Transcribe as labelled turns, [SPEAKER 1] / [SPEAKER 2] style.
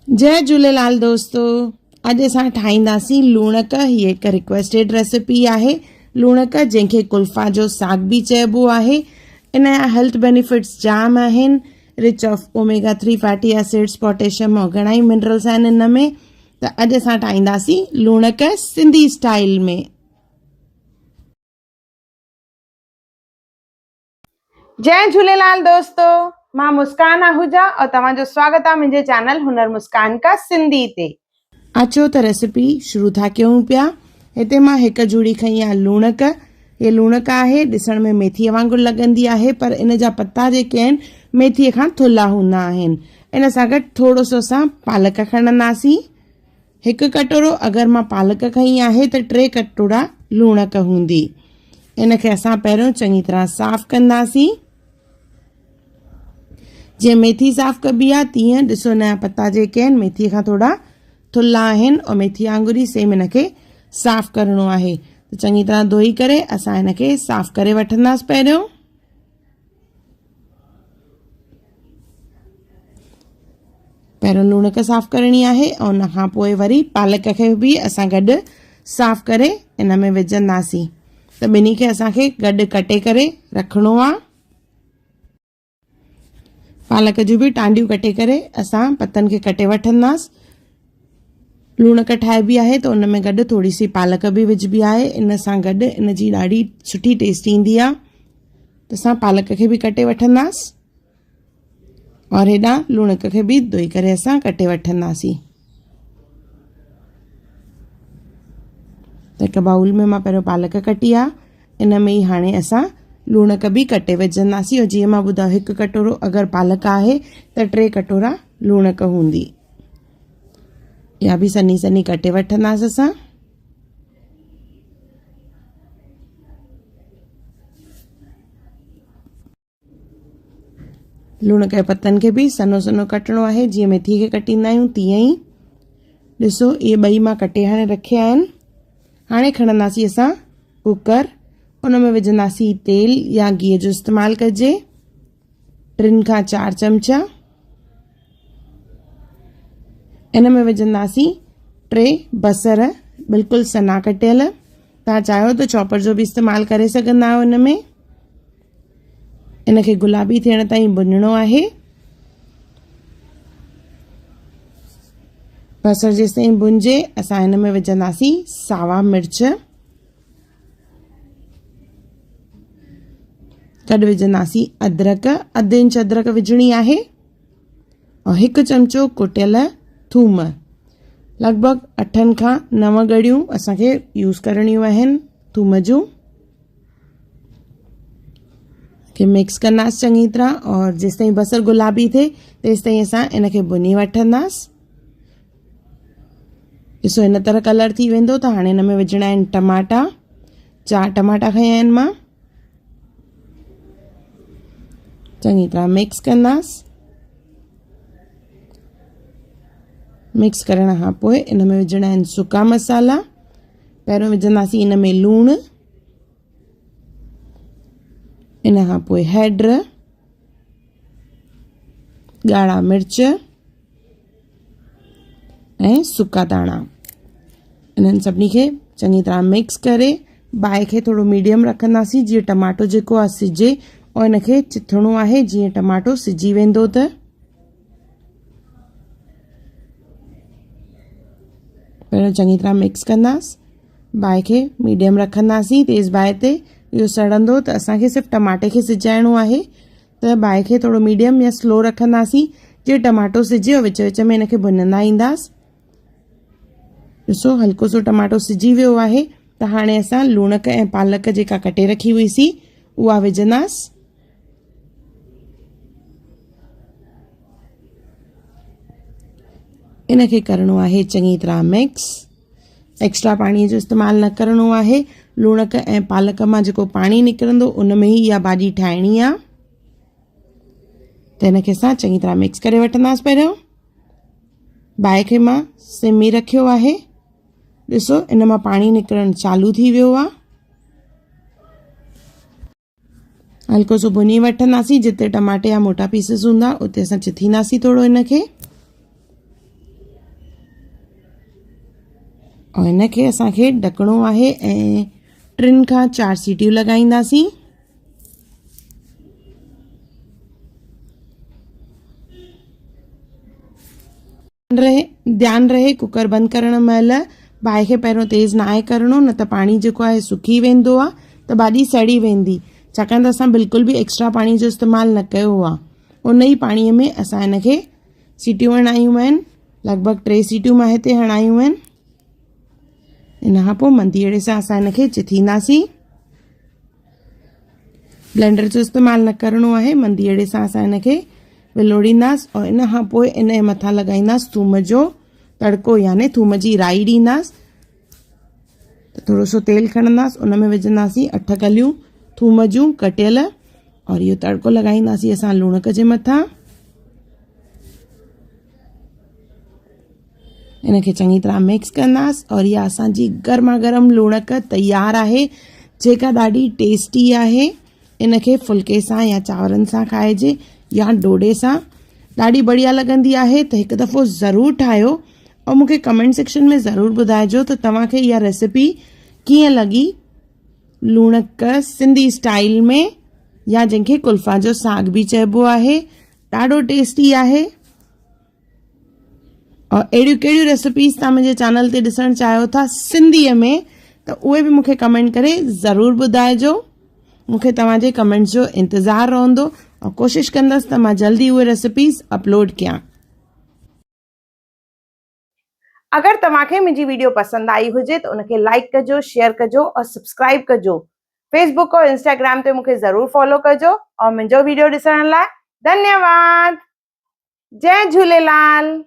[SPEAKER 1] जय झूलेलाल दोस्तों। अॼु असां ठाहींदासीं लूणक। हीअ हिकु रिक्वेस्टेड रेसिपी आहे। लूणक जंहिंखे कुल्फा जो साग बि चइबो आहे। इन जा हेल्थ बेनिफिट्स जाम आहिनि। Rich of omega 3 fatty acids, potassium और घणा ई मिनरल्स आहिनि इन में। त अॼु असां ठाहींदासीं लूणक सिंधी स्टाइल में। जय झूलेलाल दोस्तों, मां मुस्कान आहूजा और तव्हांजो स्वागत आहे मुंहिंजे चैनल हुनर मुस्कान का सिंधी ते। अचो त रेसिपी शुरू था कयूं पिया। हिते मां हिकु जूड़ी खई आहे लूणक। ये लूणक आहे, ॾिसण में मेथीअ वांगुरु लॻंदी आहे, पर इन जा पत्ता जेके आहिनि मेथीअ खां थुल्हा हूंदा आहिनि। इन सां गॾु थोरो सो असां पालक खणंदासीं। हिकु कटोरो अगरि मां पालक खई आहे त 3 कटोरा लूणक हूंदी। इनखे असां पहिरियों चङी तरह साफ़ कंदासीं। जीअं मेथी साफ़ कबी आहे तीअं ॾिसो हिन जा पत्ता जेके आहिनि मेथीअ खां थोरा थुल्हा आहिनि और मेथी वांगुरु ई सेम हिनखे साफ़ करिणो आहे। त चङी तरह धोई करे असां हिनखे साफ़ करे वठंदासीं। पहिरियों लूणक साफ़ करणी आहे ऐं उन खां पोइ वरी पालक खे बि असां गॾु साफ़ करे इन में विझंदासीं। त ॿिन्ही खे असांखे गॾु कटे करे रखिणो आहे। पालक जूं बि टांडियूं कटे करे असां पतनि खे कटे वठंदासीं। लूणक ठाहिबी आहे त उन में गॾु थोरी सी पालक बि विझबी आहे। इन सां गॾु इन जी ॾाढी सुठी टेस्ट ईंदी आहे। त असां पालक खे बि कटे वठंदासीं और हेॾां लूणक खे बि धोई करे असां कटे वठंदासीं। त हिकु बाउल में मां पहिरियों पालक कटी आहे, इन में ई हाणे असां लूणक बि कटे विझंदासीं। और जीअं मां ॿुधायो हिकु कटोरो अगरि पालक आहे त 3 कटोरा लूणक हूंदी। या बि सनी सनी कटे वठंदासीं असां। लूणक जे पतनि खे बि सनो सनो कटणो आहे, जीअं मेथी खे कटींदा आहियूं तीअं ई। ॾिसो इहे ॿई मां कटे हाणे रखिया आहिनि। हाणे खणंदासीं असां कुकर। उन में विझंदासीं तेल या गिह जो इस्तेमालु कजे। 3 खां 4 चमचा। इन में विझंदासीं 3 बसर बिल्कुलु सना कटियल। तव्हां चाहियो त चॉपर जो बि इस्तेमालु करे सघंदा आहियो। इन में इनखे गुलाबी थियण ताईं भुञणो आहे। बसर जेसिताईं भुञे असां हिन में विझंदासीं सावा मिर्च। गॾु विझंदासीं अदरक, 1/2 इंच अदरक विझणी आहे और 1 चमचो कुटियल थूम। लॻभॻि 8 खां 9 ॻड़ियूं असांखे यूज़ करणियूं आहिनि थूम जूं। खे मिक्स कंदासीं चङी तरह और जेसिताईं बसर गुलाबी थिए तेसिताईं असां इनखे भुञी वठंदासीं। ॾिसो हिन तरह कलर थी वेंदो त हाणे हिन में विझणा आहिनि टमाटा। 4 टमाटा खया आहिनि मां। चङी तरह मिक्स कंदासीं। मिक्स करण खां पोइ इन में विझणा आहिनि सुका मसाला। पहिरियों विझंदासीं इन में लूणु, इन खां पोइ हैड, ॻाढ़ा मिर्च ऐं सुका धाणा। इन्हनि सभिनी खे चङी तरह मिक्स करे बाहि खे थोरो मीडियम रखंदासीं, जीअं टमाटो जेको आहे सिझे और इनखे चिथणो आहे। जीअं टमाटो सिझी वेंदो त पहिरियों चङी तरह मिक्स कंदासीं। बाहि खे मीडियम रखंदासीं, तेज़ बाहि ते। इहो सड़ंदो त असांखे सिर्फ़ु टमाटे खे सिझाइणो आहे। त बाहि खे थोरो मीडियम या स्लो रखंदासीं, जीअं टमाटो सिझे और विच विच में इनखे भुञंदा ईंदासीं। ॾिसो हल्को सो टमाटो सिझी वियो आहे। त हाणे असां लूणक ऐं पालक जेका कटे रखी हुईसीं उहा विझंदासीं। इनखे करिणो आहे चङी तरह मिक्स। एक्स्ट्रा पाणीअ जो इस्तेमालु न करिणो आहे। लूणक ऐं पालक मां जेको पाणी निकिरंदो उन में ई इहा भाॼी ठाहिणी आहे। त इनखे असां चङी तरह मिक्स करे वठंदासीं। पहिरियों बाहि खे मां सिम ई रखियो आहे। ॾिसो इन मां पाणी निकिरणु चालू थी वियो आहे। हल्को सो भुञी वठंदासीं। जिते टमाटे जा मोटा पीसिस हूंदा उते असां चिथींदासीं थोरो इनखे। और इनखे असांखे ढकणो आहे ऐं 3 खां 4 सीटियूं लॻाईंदासीं। ध्यानु रहे कुकर बंदि करण महिल बाहि खे पहिरियों तेज़ न आहे करिणो, न त पाणी जेको आहे सुकी वेंदो आहे त भाॼी सड़ी वेंदी, छाकाणि त असां बिल्कुलु बि एक्स्ट्रा पाणी जो इस्तेमालु न कयो आहे। उन ई पाणीअ में असां हिनखे सीटियूं हणायूं आहिनि, लॻभॻि 3 सीटियूं मां हिते हणायूं आहिनि। इन खां पोइ मंदीअड़े सां असां हिनखे चिथींदासीं। ब्लेंडर जो इस्तेमालु न करिणो आहे, मंदीअड़े सां असां हिनखे विलोड़ींदासीं और इन खां पोइ इन जे मथां लॻाईंदासीं थूम जो तड़को, यानी थूम जी राई ॾींदासीं। त थोरो सो तेल खणंदासीं, उन में विझंदासीं 8 कलियूं थूम जूं कटियल और इहो तड़को लॻाईंदासीं असां लूणक जे मथां। इनखे चङी तरह मिक्स कंदासीं और इहा असांजी गर्मा गर्म लूणक तयारु आहे, जेका ॾाढी टेस्टी आहे। इनखे फुल्के सां या चांवरनि सां खाइजे या डोडे सां, ॾाढी बढ़िया लॻंदी आहे। त हिकु दफ़ो ज़रूरु ठाहियो और मूंखे कमेंट सेक्शन में ज़रूरु ॿुधाइजो त तव्हांखे इहा रेसिपी कीअं लॻी। लूणक सिंधी स्टाइल में, या जंहिंखे कुल्फा जो साग बि चइबो आहे, ॾाढो टेस्टी आहे। और अहिड़ियूं कहिड़ियूं रेसिपीज़ तव्हां मुंहिंजे चैनल ते ॾिसणु चाहियो था सिंधीअ में, त उहे बि मूंखे कमेंट करे ज़रूरु ॿुधाइजो। मूंखे तव्हांजे कमेंट्स जो इंतज़ारु रहंदो और कोशिशि कंदसि त मां जल्दी उहे रेसिपीज़ अपलोड कयां। अगरि तव्हांखे मुंहिंजी वीडियो पसंदि आई हुजे त उनखे लाइक कजो, शेयर कजो और सब्सक्राइब कजो। फेसबुक और इंस्टाग्राम ते मूंखे ज़रूरु फॉलो कजो और मुंहिंजो वीडियो ॾिसण लाइ धन्यवाद। जय झूलेलाल।